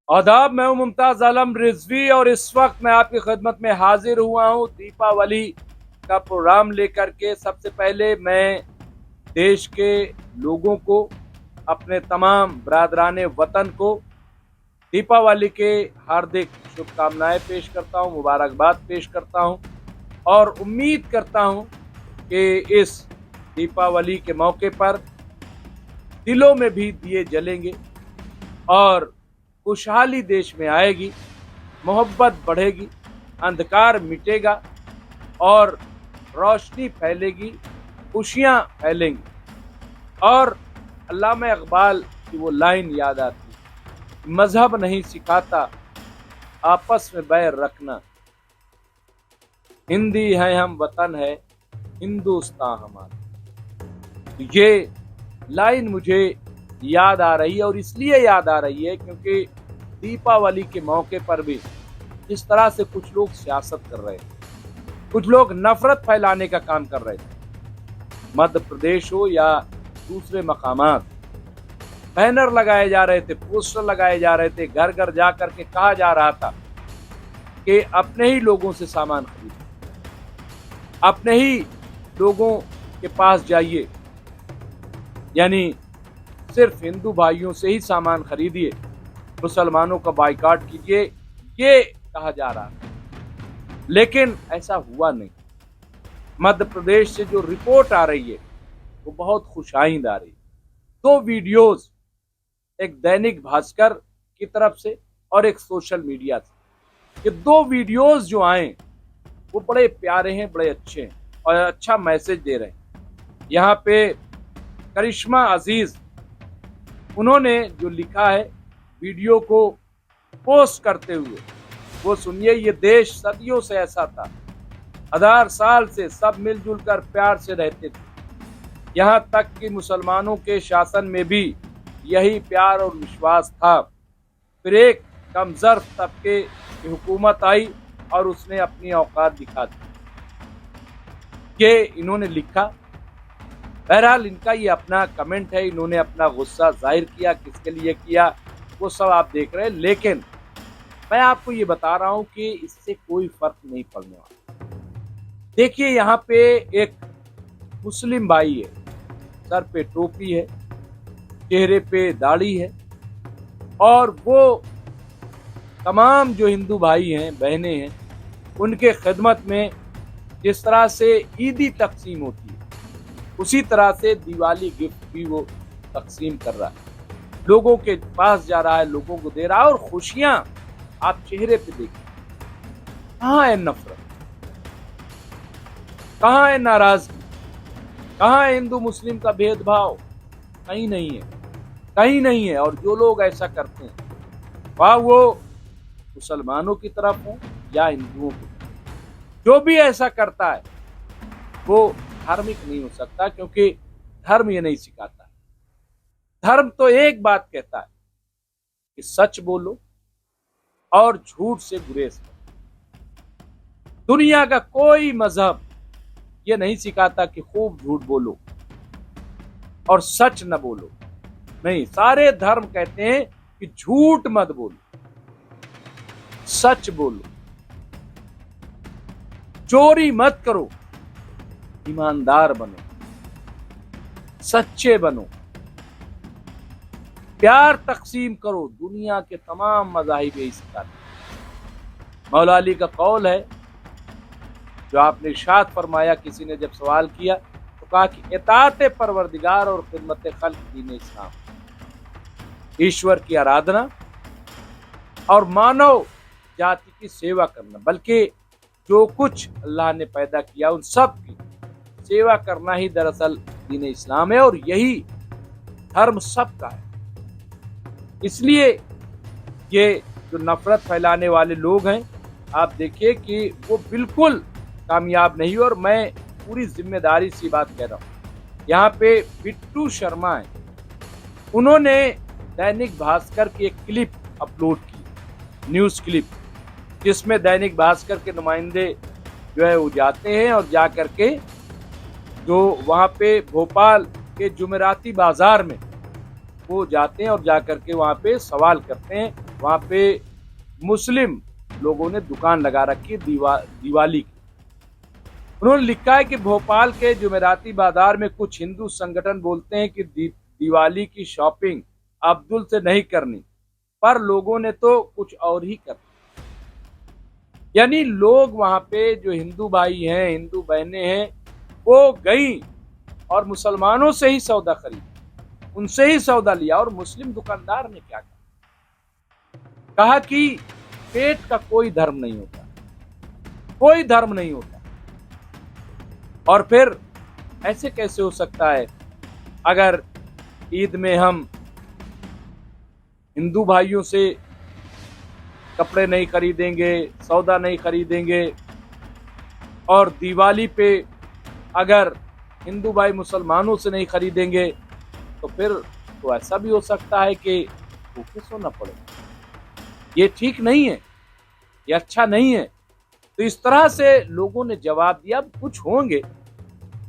आदाब, मैं हूं मुमताज आलम रिजवी और इस वक्त मैं आपकी खिदमत में हाजिर हुआ हूं दीपावली का प्रोग्राम लेकर के। सबसे पहले मैं देश के लोगों को, अपने तमाम बरादरान वतन को दीपावली के हार्दिक शुभकामनाएं पेश करता हूं, मुबारकबाद पेश करता हूं और उम्मीद करता हूं कि इस दीपावली के मौके पर दिलों में भी दिए जलेंगे और खुशहाली देश में आएगी, मोहब्बत बढ़ेगी, अंधकार मिटेगा और रोशनी फैलेगी, खुशियां फैलेंगी। और अल्लामा इकबाल की वो लाइन याद आती, मजहब नहीं सिखाता आपस में बैर रखना, हिंदी है हम वतन है हिंदुस्तान हमारा। तो ये लाइन मुझे याद आ रही है और इसलिए याद आ रही है क्योंकि दीपावली के मौके पर भी जिस तरह से कुछ लोग सियासत कर रहे हैं, कुछ लोग नफरत फैलाने का काम कर रहे थे, मध्य प्रदेश हो या दूसरे मकामात, बैनर लगाए जा रहे थे, पोस्टर लगाए जा रहे थे, घर घर जा करके कहा जा रहा था कि अपने ही लोगों से सामान खरीदो, अपने ही लोगों के पास जाइए, यानी सिर्फ हिंदू भाइयों से ही सामान खरीदिए, मुसलमानों का बाइकाट कीजिए, ये कहा जा रहा है। लेकिन ऐसा हुआ नहीं। मध्य प्रदेश से जो रिपोर्ट आ रही है वो बहुत खुशाइंद आ रही है। दो वीडियोस, एक दैनिक भास्कर की तरफ से और एक सोशल मीडिया से, ये दो वीडियोस जो आए वो बड़े प्यारे हैं, बड़े अच्छे हैं और अच्छा मैसेज दे रहे हैं। यहाँ पे करिश्मा अजीज, उन्होंने जो लिखा है वीडियो को पोस्ट करते हुए, वो सुनिए। ये देश सदियों से ऐसा था, 1000 साल से सब मिलजुल कर प्यार से रहते थे, यहाँ तक कि मुसलमानों के शासन में भी यही प्यार और विश्वास था। फिर एक कमजोर तबके की हुकूमत आई और उसने अपनी औकात दिखा दी। ये इन्होंने लिखा। बहरहाल इनका ये अपना कमेंट है, इन्होंने अपना गुस्सा जाहिर किया, किसके लिए किया वो सब आप देख रहे हैं। लेकिन मैं आपको ये बता रहा हूं कि इससे कोई फर्क नहीं पड़ने वाला। देखिए, यहाँ पे एक मुस्लिम भाई है, सर पे टोपी है, चेहरे पे दाढ़ी है, और वो तमाम जो हिंदू भाई हैं, बहनें हैं, उनके खिदमत में जिस तरह से ईदी तकसीम होती है, उसी तरह से दिवाली गिफ्ट भी वो तकसीम कर रहा है, लोगों के पास जा रहा है, लोगों को दे रहा है। और खुशियां आप चेहरे पे देखिए। कहाँ है नफरत, कहाँ है नाराजगी, कहाँ है हिंदू मुस्लिम का भेदभाव? कहीं नहीं है, कहीं नहीं है। और जो लोग ऐसा करते हैं, वह वो मुसलमानों की तरफ हो या हिंदुओं की तरफ, जो भी ऐसा करता है वो धार्मिक नहीं हो सकता, क्योंकि धर्म ये नहीं सिखाता। धर्म तो एक बात कहता है कि सच बोलो और झूठ से गुरेज करो। दुनिया का कोई मजहब ये नहीं सिखाता कि खूब झूठ बोलो और सच न बोलो। नहीं, सारे धर्म कहते हैं कि झूठ मत बोलो, सच बोलो, चोरी मत करो, ईमानदार बनो, सच्चे बनो, प्यार तकसीम करो। दुनिया के तमाम मज़ाहिब यही सिखाते हैं। मौला अली का कौल है, जो आपने इरशाद फरमाया, किसी ने जब सवाल किया तो कहा कि इताअत परवरदिगार और खिदमत खल्क दीन इस्लाम, ईश्वर की आराधना और मानव जाति की सेवा करना, बल्कि जो कुछ अल्लाह ने पैदा किया उन सब की सेवा करना ही दरअसल दीन इस्लाम है, और यही धर्म सबका है। इसलिए ये जो नफरत फैलाने वाले लोग हैं, आप देखिए कि वो बिल्कुल कामयाब नहीं। और मैं पूरी जिम्मेदारी से बात कह रहा हूँ। यहाँ पे बिट्टू शर्मा है, उन्होंने दैनिक भास्कर की एक क्लिप अपलोड की, न्यूज़ क्लिप, जिसमें दैनिक भास्कर के नुमाइंदे जो है वो जाते हैं और जा करके जो वहाँ पे भोपाल के जुमेराती बाजार में वो जाते हैं और जा करके वहाँ पे सवाल करते हैं वहां पे मुस्लिम लोगों ने दुकान लगा रखी है दिवाली की। उन्होंने लिखा है कि भोपाल के जुमेराती बाजार में कुछ हिंदू संगठन बोलते हैं कि दिवाली की शॉपिंग अब्दुल से नहीं करनी, पर लोगों ने तो कुछ और ही कर। यानी लोग वहां पे जो हिंदू भाई हैं, हिंदू बहनें हैं, वो गई और मुसलमानों से ही सौदा खरीदा, उनसे ही सौदा लिया। और मुस्लिम दुकानदार ने क्या कहा कि पेट का कोई धर्म नहीं होता, कोई धर्म नहीं होता। और फिर ऐसे कैसे हो सकता है अगर ईद में हम हिंदू भाइयों से कपड़े नहीं खरीदेंगे, सौदा नहीं खरीदेंगे, और दिवाली पे अगर हिंदू भाई मुसलमानों से नहीं खरीदेंगे, तो फिर तो ऐसा भी हो सकता है कि भूखे सोना पड़ेगा। ये ठीक नहीं है, ये अच्छा नहीं है। तो इस तरह से लोगों ने जवाब दिया। कुछ होंगे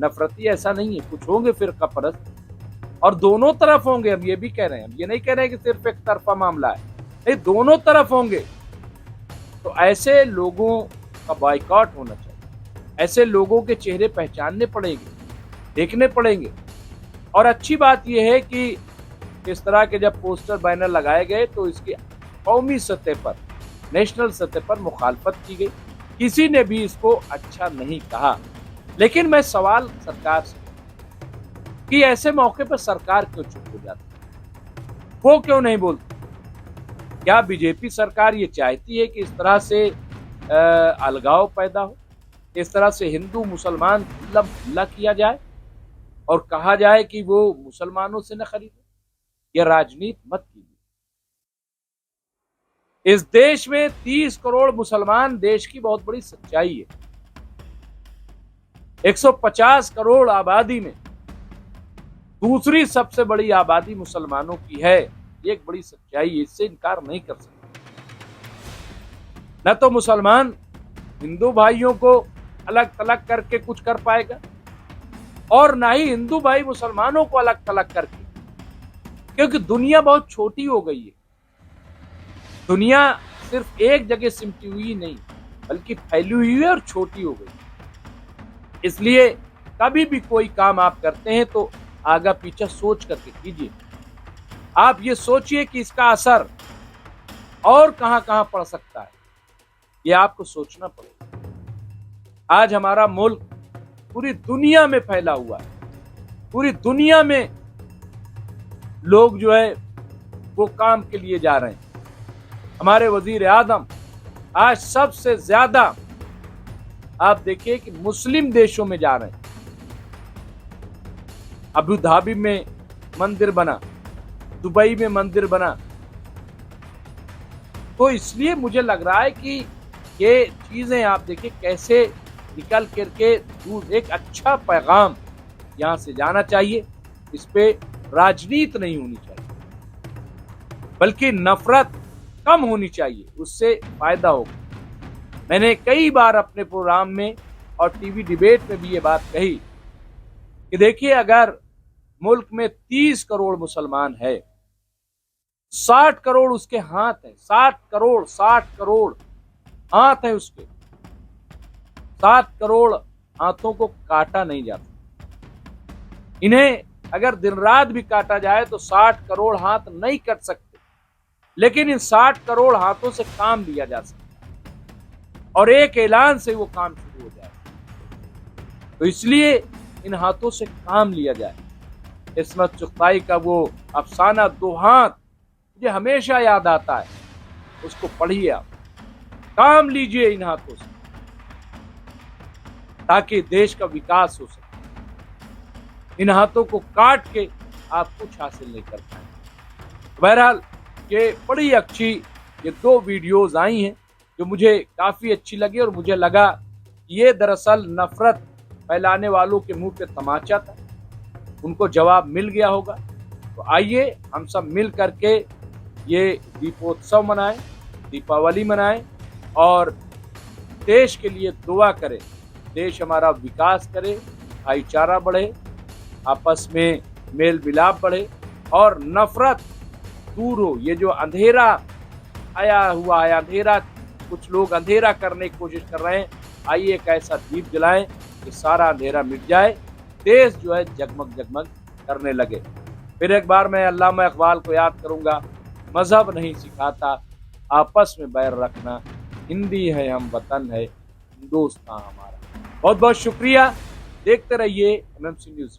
नफरती, ऐसा नहीं है, कुछ होंगे फिरका परस्त, और दोनों तरफ होंगे। हम ये भी कह रहे हैं, हम ये नहीं कह रहे हैं कि सिर्फ एक तरफा मामला है, नहीं, दोनों तरफ होंगे। तो ऐसे लोगों का बाइकआउट होना चाहिए। ऐसे लोगों के चेहरे पहचानने पड़ेंगे, देखने पड़ेंगे। और अच्छी बात यह है कि इस तरह के जब पोस्टर बैनर लगाए गए तो इसकी कौमी सतह पर, नेशनल सतह पर मुखालफत की गई। किसी ने भी इसको अच्छा नहीं कहा। लेकिन मैं सवाल सरकार से कि ऐसे मौके पर सरकार क्यों चुप हो जाती, वो क्यों नहीं बोलती? क्या बीजेपी सरकार ये चाहती है कि इस तरह से अलगाव पैदा हो, इस तरह से हिंदू मुसलमान खुल्ला किया जाए और कहा जाए कि वो मुसलमानों से न खरीदे? ये राजनीति मत कीजिए। इस देश में 30 करोड़ मुसलमान देश की बहुत बड़ी सच्चाई है। 150 करोड़ आबादी में दूसरी सबसे बड़ी आबादी मुसलमानों की है। ये एक बड़ी सच्चाई है, इससे इनकार नहीं कर सकते। न तो मुसलमान हिंदू भाइयों को अलग थलग करके कुछ कर पाएगा, और ना ही हिंदू भाई मुसलमानों को अलग थलग करके, क्योंकि दुनिया बहुत छोटी हो गई है। दुनिया सिर्फ एक जगह सिमटी हुई नहीं, बल्कि फैली हुई है और छोटी हो गई। इसलिए कभी भी कोई काम आप करते हैं तो आगा पीछे सोच करके कीजिए। आप ये सोचिए कि इसका असर और कहां कहां पड़ सकता है, ये आपको सोचना पड़ेगा। आज हमारा मुल्क पूरी दुनिया में फैला हुआ है। पूरी दुनिया में लोग जो है वो काम के लिए जा रहे हैं। हमारे वजीर आजम आज सबसे ज्यादा आप देखिए कि मुस्लिम देशों में जा रहे हैं। अबू धाबी में मंदिर बना, दुबई में मंदिर बना। तो इसलिए मुझे लग रहा है कि ये चीजें आप देखिए कैसे निकल करके दूर, एक अच्छा पैगाम यहां से जाना चाहिए। इस पे राजनीति नहीं होनी चाहिए, बल्कि नफरत कम होनी चाहिए, उससे फायदा होगा। मैंने कई बार अपने प्रोग्राम में और टीवी डिबेट में भी ये बात कही कि देखिए, अगर मुल्क में 30 करोड़ मुसलमान है, 60 करोड़ उसके हाथ है, 60 करोड़ हाथ है उसके, 7 करोड़ हाथों को काटा नहीं जाता। इन्हें अगर दिन रात भी काटा जाए तो 60 करोड़ हाथ नहीं कट सकते, लेकिन इन 60 करोड़ हाथों से काम लिया जा सकता है और एक ऐलान से वो काम शुरू हो जाए। तो इसलिए इन हाथों से काम लिया जाए। इस्मत चुगताई का वो अफसाना 2 हाथ मुझे हमेशा याद आता है, उसको पढ़िए आप, काम लीजिए इन हाथों से, ताकि देश का विकास हो सके। इन हाथों को काट के आप कुछ हासिल नहीं कर पाए। बहरहाल ये बड़ी अच्छी ये 2 वीडियोस आई हैं जो मुझे काफी अच्छी लगी, और मुझे लगा ये दरअसल नफरत फैलाने वालों के मुंह पे तमाचा था, उनको जवाब मिल गया होगा। तो आइए हम सब मिल करके ये दीपोत्सव मनाएं, दीपावली मनाएं और देश के लिए दुआ करें। देश हमारा विकास करे, भाईचारा बढ़े, आपस में मेल मिलाप बढ़े और नफरत दूर हो। ये जो अंधेरा आया हुआ है अंधेरा, कुछ लोग अंधेरा करने की कोशिश कर रहे हैं। आइए एक ऐसा दीप जलाएं कि सारा अंधेरा मिट जाए, देश जो है जगमग जगमग करने लगे। फिर एक बार मैं अल्लामा इकबाल को याद करूंगा, मजहब नहीं सिखाता आपस में बैर रखना, हिंदी है हम वतन है हिंदुस्तान हमारा। बहुत बहुत शुक्रिया, देखते रहिए एमएमसी न्यूज़।